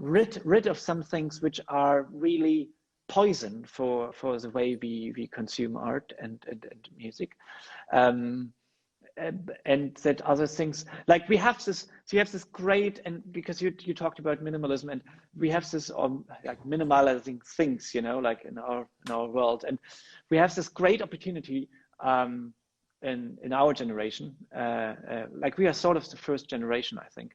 rid of some things which are really poison for the way we consume art and music. Um, and that other things, like we have this great, and because you talked about minimalism, and we have this like minimalizing things, like in our world, and we have this great opportunity in our generation, like we are sort of the first generation, I think,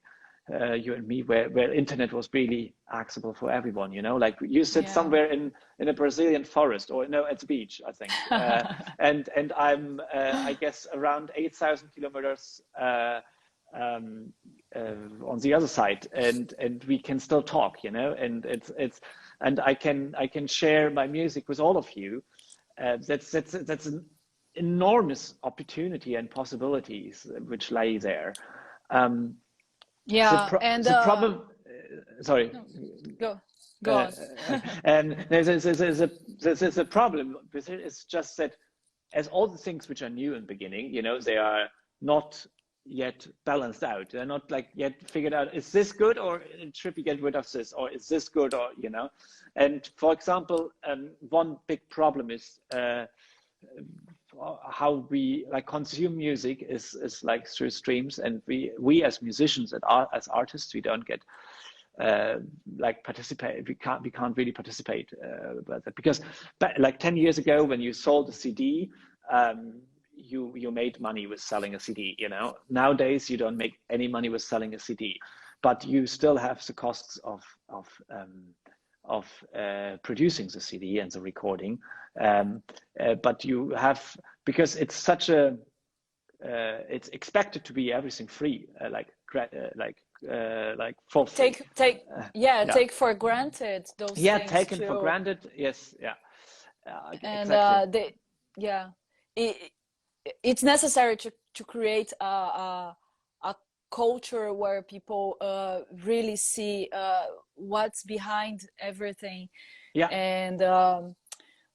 you and me, where internet was really accessible for everyone. You know, like you sit somewhere in a Brazilian forest, or no, at the beach, I think, and I'm I guess around 8,000 kilometers on the other side, and we can still talk. You know, and it's and I can share my music with all of you. That's an enormous opportunity and possibilities which lay there. The problem. Sorry. No, go on. And there's a problem with it. It's just that, as all the things which are new in the beginning, you know, they are not yet balanced out. They're not like yet figured out. Is this good, or should we get rid of this, or is this good, or you know? And for example, one big problem is how we like consume music is like through streams, and we as musicians and as artists, we don't get like participate. We can't really participate because like 10 years ago, when you sold a CD, you made money with selling a CD. You know, nowadays you don't make any money with selling a CD, but you still have the costs of producing the CD and the recording, but you have, because it's such a it's expected to be everything free, like for free. Take for granted those things taken too. for granted. Yes, and exactly. It's necessary to create a culture where people really see what's behind everything. And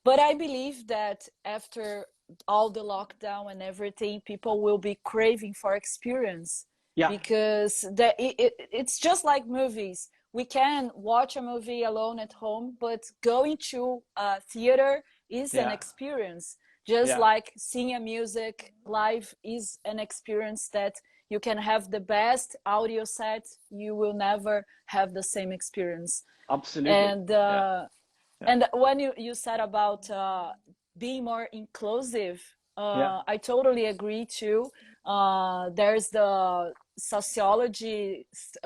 but I believe that after all the lockdown and everything, people will be craving for experience. Because it's just like movies. We can watch a movie alone at home, but going to a theater is an experience. Just like seeing a music live is an experience that you can have the best audio set, you will never have the same experience. Absolutely. And when you said about being more inclusive, I totally agree too. There's the sociologist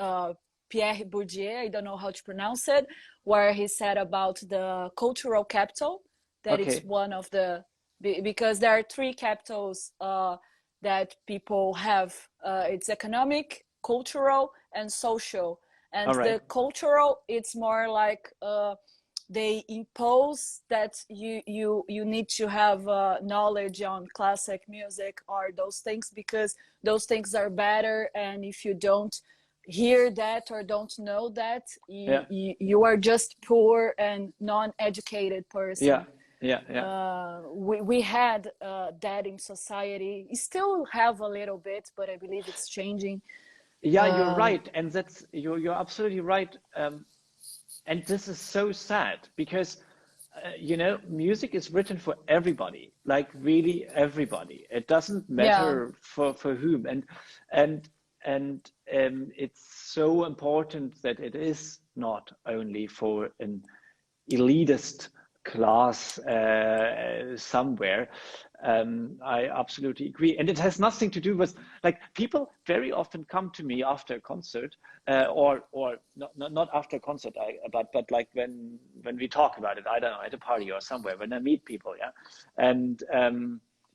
Pierre Bourdieu, I don't know how to pronounce it, where he said about the cultural capital, that it's one of the, because there are three capitals that people have. It's economic, cultural, and social. And the cultural, it's more like they impose that you need to have knowledge on classic music or those things, because those things are better, and if you don't hear that or don't know that, you are just poor and non-educated person. We had that in society. We still have a little bit, but I believe it's changing. You're right, and that's you're absolutely right. And this is so sad, because you know, music is written for everybody, like really everybody. It doesn't matter for whom, and it's so important that it is not only for an elitist class somewhere. I absolutely agree, and it has nothing to do with, like, people very often come to me after a concert, or not after a concert, but like when we talk about it, I don't know, at a party or somewhere, when I meet people, and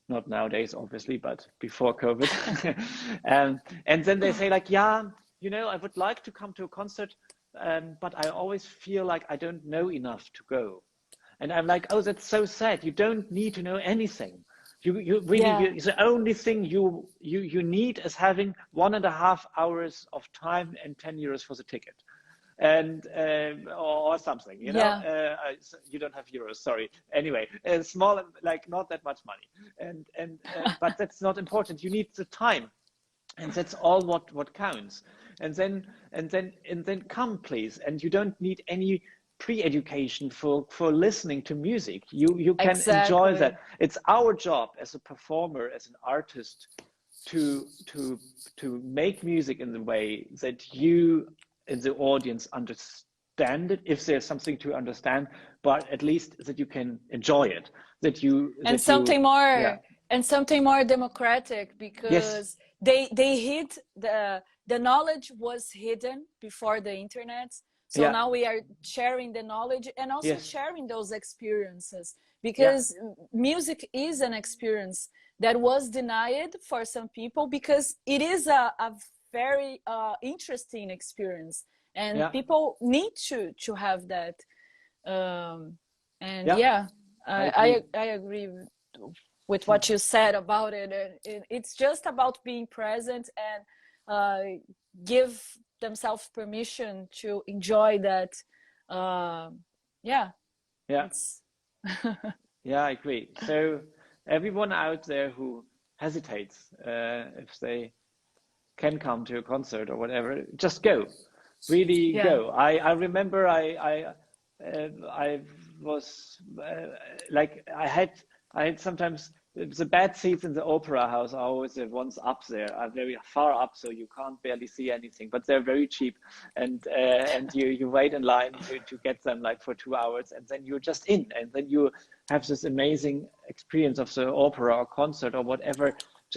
not nowadays obviously, but before COVID. And then they say like, you know, I would like to come to a concert, but I always feel like I don't know enough to go. And I'm like, oh, that's so sad. You don't need to know anything. You really, the only thing you need is having 1.5 hours of time and 10 euros for the ticket, and or something, you know. You don't have euros, sorry. Anyway, small, like not that much money, and but that's not important. You need the time, and that's all what counts. And then come, please. And you don't need any pre-education for listening to music. You can enjoy that. It's our job as a performer, as an artist, to make music in the way that you in the audience understand it, if there's something to understand, but at least that you can enjoy it, something more democratic, because they hit the the knowledge was hidden before the internet. So Yeah. now we are sharing the knowledge and also Yes. sharing those experiences, because music is an experience that was denied for some people, because it is a very interesting experience, and people need to have that. And I agree with what you said about it. It's just about being present and give themselves permission to enjoy that. It's Yeah, I agree. So everyone out there who hesitates, if they can come to a concert or whatever, just go. Really go. I remember I was like I had sometimes the bad seats in the opera house are always the ones up there, are very far up, so you can't barely see anything, but they're very cheap, and you wait in line to get them like for 2 hours, and then you're just in, and then you have this amazing experience of the opera or concert or whatever.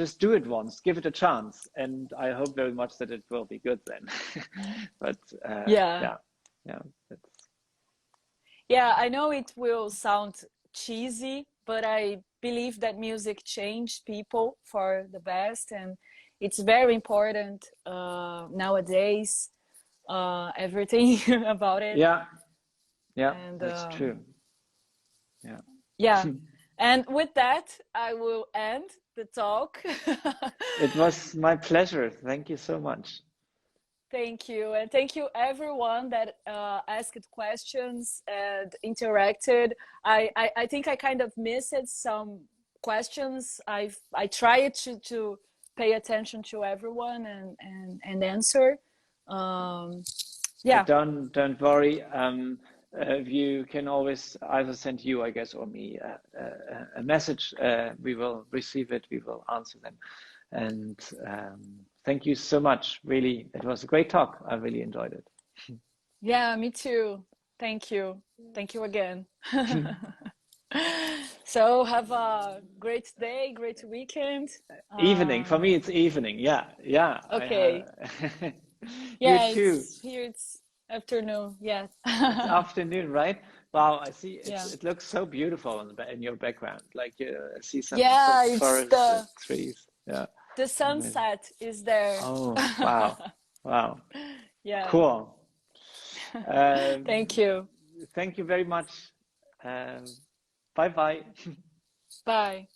Just do it once, give it a chance, and I hope very much that it will be good then. But I know it will sound cheesy, but I believe that music changed people for the best, and it's very important nowadays. Everything about it. And, that's true. And with that, I will end the talk. It was my pleasure. Thank you so much. Thank you. And thank you everyone that asked questions and interacted. I think I kind of missed some questions. I tried to pay attention to everyone and answer. Don't worry. You can always either send you, I guess, or me a message. We will receive it. We will answer them. And thank you so much. Really, it was a great talk. I really enjoyed it. Yeah, me too. Thank you. Thank you again. So have a great day, great weekend. Evening. For me, it's evening. Yeah. Okay. You too. Here it's afternoon. Yeah. It's afternoon, right? Wow, I see. It looks so beautiful in your background. Like I see some forest and trees. Yeah. The sunset is there. Oh, wow. Wow. Yeah. Cool. Thank you. Thank you very much. Bye-bye. Bye.